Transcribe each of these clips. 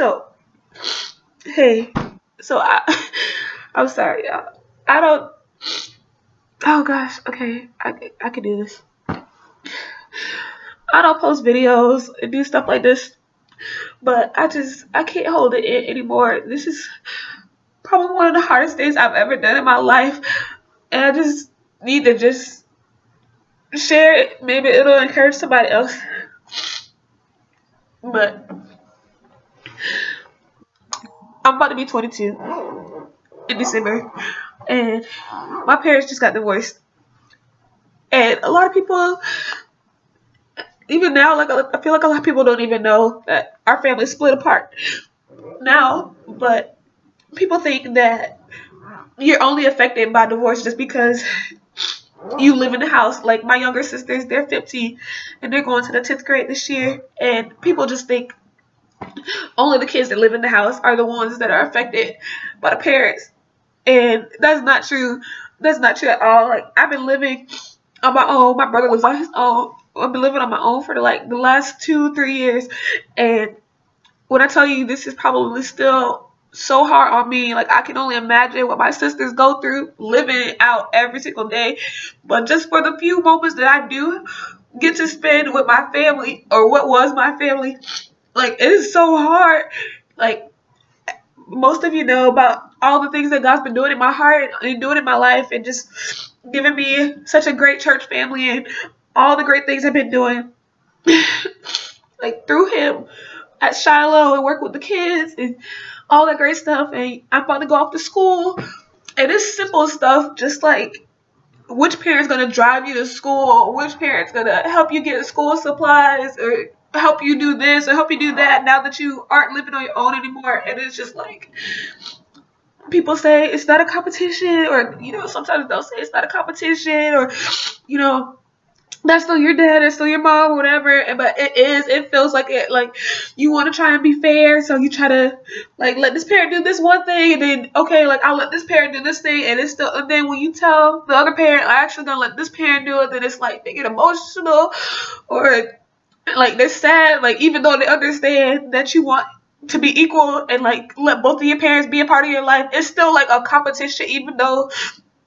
So, hey, so I'm sorry, y'all. I don't. Oh gosh. Okay, I can do this. I don't post videos and do stuff like this, but I can't hold it in anymore. This is probably one of the hardest things I've ever done in my life, and I just need to just share it. Maybe it'll encourage somebody else. But I'm about to be 22 in December, and my parents just got divorced. And a lot of people, even now, like I feel like a lot of people don't even know that our family split apart now. But people think that you're only affected by divorce just because you live in the house. Like my younger sisters, they're 15 and they're going to the 10th grade this year, and people just think only the kids that live in the house are the ones that are affected by the parents. And that's not true. That's not true at all. Like I've been living on my own. My brother lives on his own. I've been living on my own for the last 2-3 years. And when I tell you this is probably still so hard on me, like I can only imagine what my sisters go through living it out every single day. But just for the few moments that I do get to spend with my family, or what was my family, like it is so hard. Like most of you know about all the things that God's been doing in my heart and doing in my life, and just giving me such a great church family and all the great things I've been doing like through him at Shiloh and work with the kids and all that great stuff. And I'm about to go off to school, and it's simple stuff just like which parent's gonna drive you to school, which parent's gonna help you get school supplies, or help you do this or help you do that now that you aren't living on your own anymore. And it's just like people say it's not a competition, or sometimes they'll say it's not a competition, or you know that's still your dad, it's still your mom, whatever. But it is. It feels like it. Like you want to try and be fair, so you try to like let this parent do this one thing, and then okay, like I'll let this parent do this thing, and it's still. And then when you tell the other parent, I actually gonna let this parent do it, then it's like they get emotional, or like they're sad. Like even though they understand that you want to be equal and like let both of your parents be a part of your life, it's still like a competition. Even though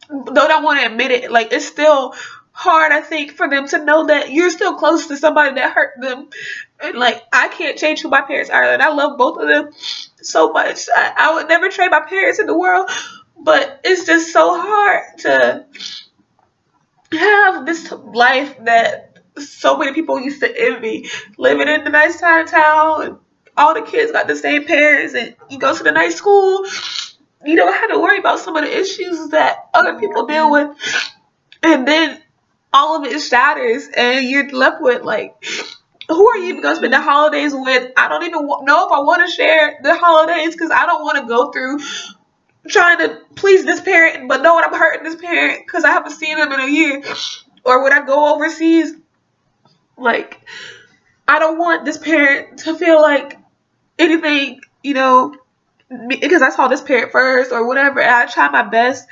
they don't want to admit it, like it's still hard, I think, for them to know that you're still close to somebody that hurt them. And like I can't change who my parents are, and I love both of them so much. I would never trade my parents in the world, but it's just so hard to have this life that so many people used to envy, living in the nice town, and all the kids got the same parents, and you go to the nice school. You don't have to worry about some of the issues that other people deal with, and then all of it shatters, and you're left with like, who are you even gonna spend the holidays with? I don't even know if I want to share the holidays, because I don't want to go through trying to please this parent, but knowing I'm hurting this parent because I haven't seen them in a year. Or when I go overseas, like I don't want this parent to feel like anything, because I saw this parent first or whatever. And I try my best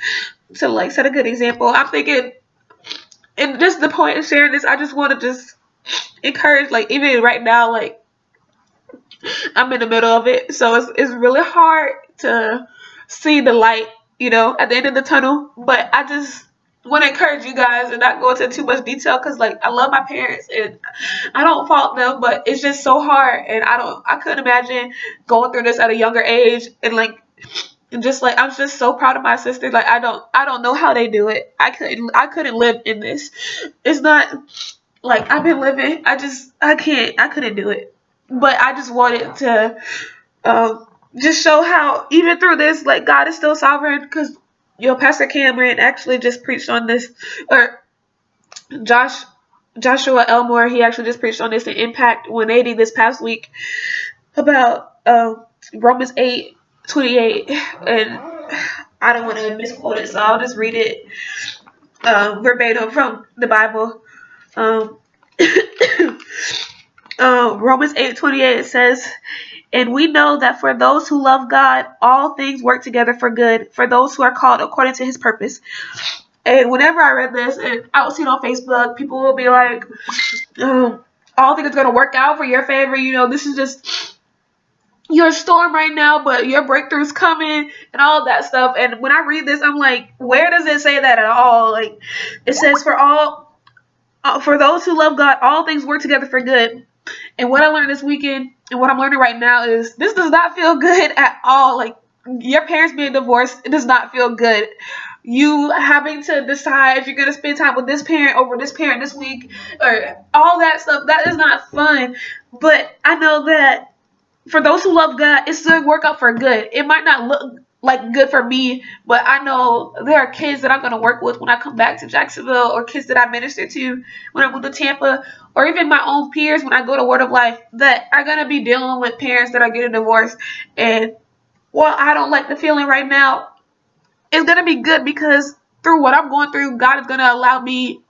to like set a good example. I'm thinking, and just the point of sharing this, I just want to just encourage, like even right now, like I'm in the middle of it, so it's really hard to see the light, at the end of the tunnel. But I just want to encourage you guys and not go into too much detail, because like I love my parents and I don't fault them, but it's just so hard, and I couldn't imagine going through this at a younger age, and like. And just like I'm just so proud of my sisters. Like I don't know how they do it. I couldn't live in this. It's not like I've been living. I couldn't do it. But I just wanted to just show how even through this, like God is still sovereign. Because Pastor Cameron actually just preached on this, or Joshua Elmore, he actually just preached on this in Impact 180 this past week about Romans 8:28, and I don't want to misquote it, so I'll just read it verbatim from the Bible. Romans 8:28 says, "And we know that for those who love God, all things work together for good, for those who are called according to his purpose." And whenever I read this, and I would see it on Facebook, people will be like, all things are going to work out for your favor. This is just you're a storm right now, but your breakthrough's coming and all of that stuff. And when I read this, I'm like, where does it say that at all? Like, it says for those who love God, all things work together for good. And what I learned this weekend and what I'm learning right now is this does not feel good at all. Like, your parents being divorced, it does not feel good. You having to decide if you're going to spend time with this parent over this parent this week or all that stuff, that is not fun. But I know that for those who love God, it's going to work out for good. It might not look like good for me, but I know there are kids that I'm going to work with when I come back to Jacksonville, or kids that I minister to when I move to Tampa, or even my own peers when I go to Word of Life that are going to be dealing with parents that are getting divorced. And while I don't like the feeling right now, it's going to be good because through what I'm going through, God is going to allow me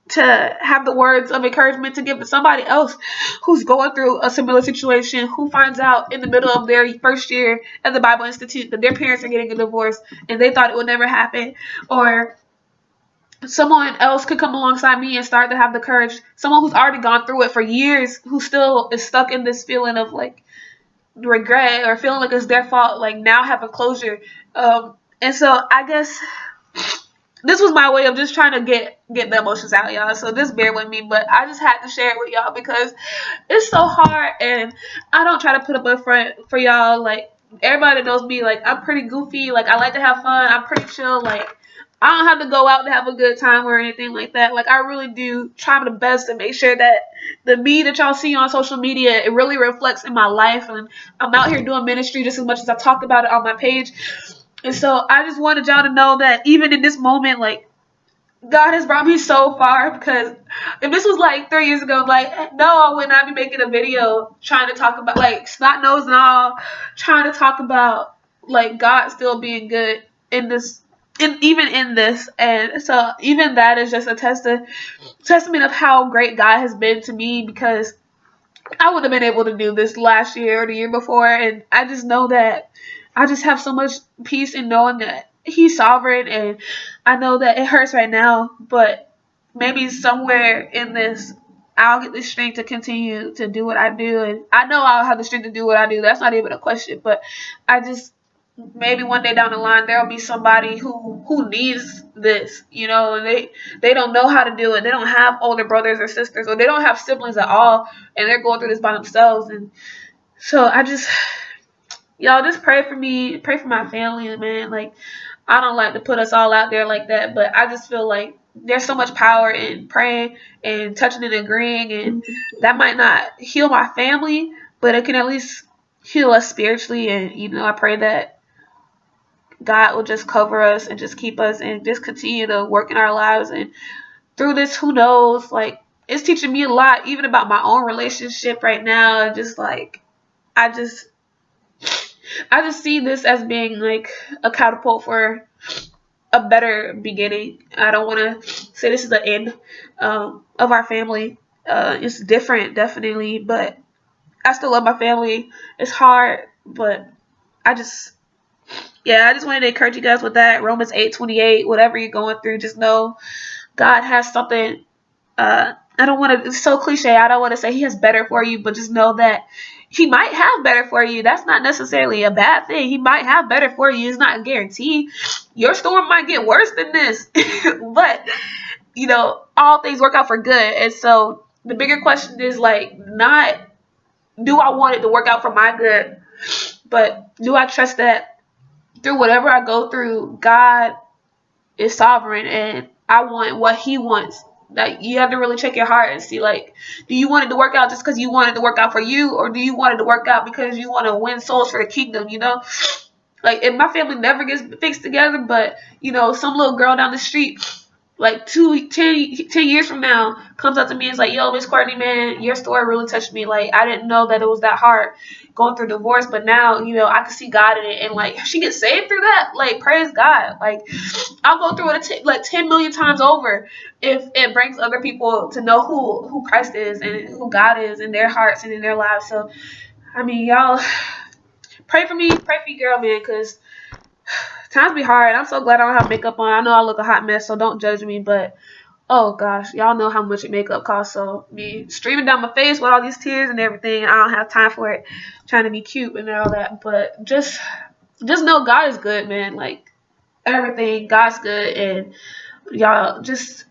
to have the words of encouragement to give to somebody else who's going through a similar situation, who finds out in the middle of their first year at the Bible Institute that their parents are getting a divorce and they thought it would never happen. Or someone else could come alongside me and start to have the courage, someone who's already gone through it for years, who still is stuck in this feeling of like regret or feeling like it's their fault, like now have a closure. And so I guess this was my way of just trying to get the emotions out, y'all. So just bear with me, but I just had to share it with y'all because it's so hard, and I don't try to put up a front for y'all. Like, everybody knows me, like, I'm pretty goofy, like, I like to have fun, I'm pretty chill, like, I don't have to go out to have a good time or anything like that. Like, I really do try my best to make sure that the me that y'all see on social media, it really reflects in my life, and I'm out here doing ministry just as much as I talk about it on my page. And so I just wanted y'all to know that even in this moment, like, God has brought me so far, because if this was like 3 years ago, like, no, I would not be making a video trying to talk about, like, snot nose and all, trying to talk about, like, God still being good in this, even in this. And so even that is just a testament of how great God has been to me, because I would have been able to do this last year or the year before. And I just know that I just have so much peace in knowing that He's sovereign. And I know that it hurts right now, but maybe somewhere in this, I'll get the strength to continue to do what I do. And I know I'll have the strength to do what I do. That's not even a question. But I just, maybe one day down the line, there'll be somebody who needs this, and they don't know how to do it. They don't have older brothers or sisters, or they don't have siblings at all, and they're going through this by themselves. And so I just, y'all just pray for me, pray for my family, man. Like, I don't like to put us all out there like that, but I just feel like there's so much power in praying and touching and agreeing, and that might not heal my family, but it can at least heal us spiritually. And I pray that God will just cover us and just keep us and just continue to work in our lives. And through this, who knows, like, it's teaching me a lot, even about my own relationship right now. And just like, I just see this as being like a catapult for a better beginning. I don't want to say this is the end of our family. It's different, definitely, but I still love my family. It's hard, but I just wanted to encourage you guys with that. Romans 8:28, whatever you're going through, just know God has something. I don't want to, it's so cliche, I don't want to say He has better for you, but just know that He might have better for you. That's not necessarily a bad thing. He might have better for you. It's not a guarantee. Your storm might get worse than this, but all things work out for good. And so the bigger question is, like, not do I want it to work out for my good, but do I trust that through whatever I go through, God is sovereign, and I want what He wants. Like, you have to really check your heart and see, like, do you want it to work out just because you want it to work out for you, or do you want it to work out because you want to win souls for the kingdom? Like, if my family never gets fixed together, but some little girl down the street, like 10 years from now, comes up to me and is like, yo, Miss Courtney, man, your story really touched me. Like, I didn't know that it was that hard going through divorce, but now, I can see God in it. And, like, she gets saved through that. Like, praise God. Like, I'll go through it like 10 million times over if it brings other people to know who Christ is and who God is in their hearts and in their lives. So, I mean, y'all, pray for me. Pray for your girl, man, because times be hard. I'm so glad I don't have makeup on. I know I look a hot mess, so don't judge me. But Oh gosh, y'all know how much makeup costs. So me streaming down my face with all these tears and everything, I don't have time for it. Trying to be cute and all that, but just know God is good, man. Like everything, God's good, and y'all just,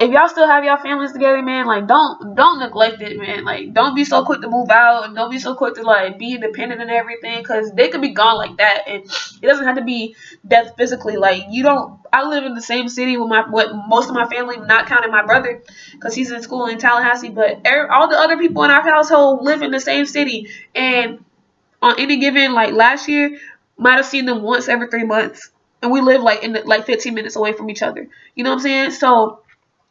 if y'all still have y'all families together, man, like don't neglect it, man. Like don't be so quick to move out, and don't be so quick to like be independent and everything, because they could be gone like that, and it doesn't have to be death physically. Like you don't. I live in the same city with most of my family, not counting my brother, because he's in school in Tallahassee. But all the other people in our household live in the same city, and on any given like last year, might have seen them once every 3 months, and we live like like 15 minutes away from each other. You know what I'm saying? So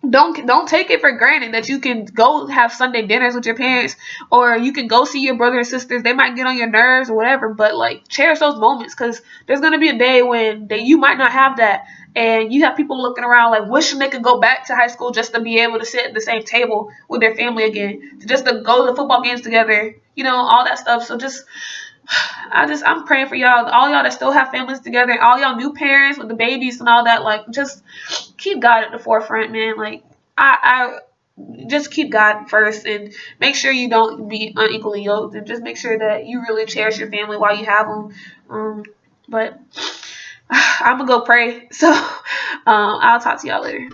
don't take it for granted that you can go have Sunday dinners with your parents, or you can go see your brother and sisters. They might get on your nerves or whatever, but like cherish those moments, because there's gonna be a day when you might not have that, and you have people looking around like wishing they could go back to high school just to be able to sit at the same table with their family again, just to go to the football games together, all that stuff. So I'm praying for y'all, all y'all that still have families together, and all y'all new parents with the babies and all that. Like, just keep God at the forefront, man. Like, I just keep God first, and make sure you don't be unequally yoked, and just make sure that you really cherish your family while you have them. But I'm gonna go pray. So, I'll talk to y'all later.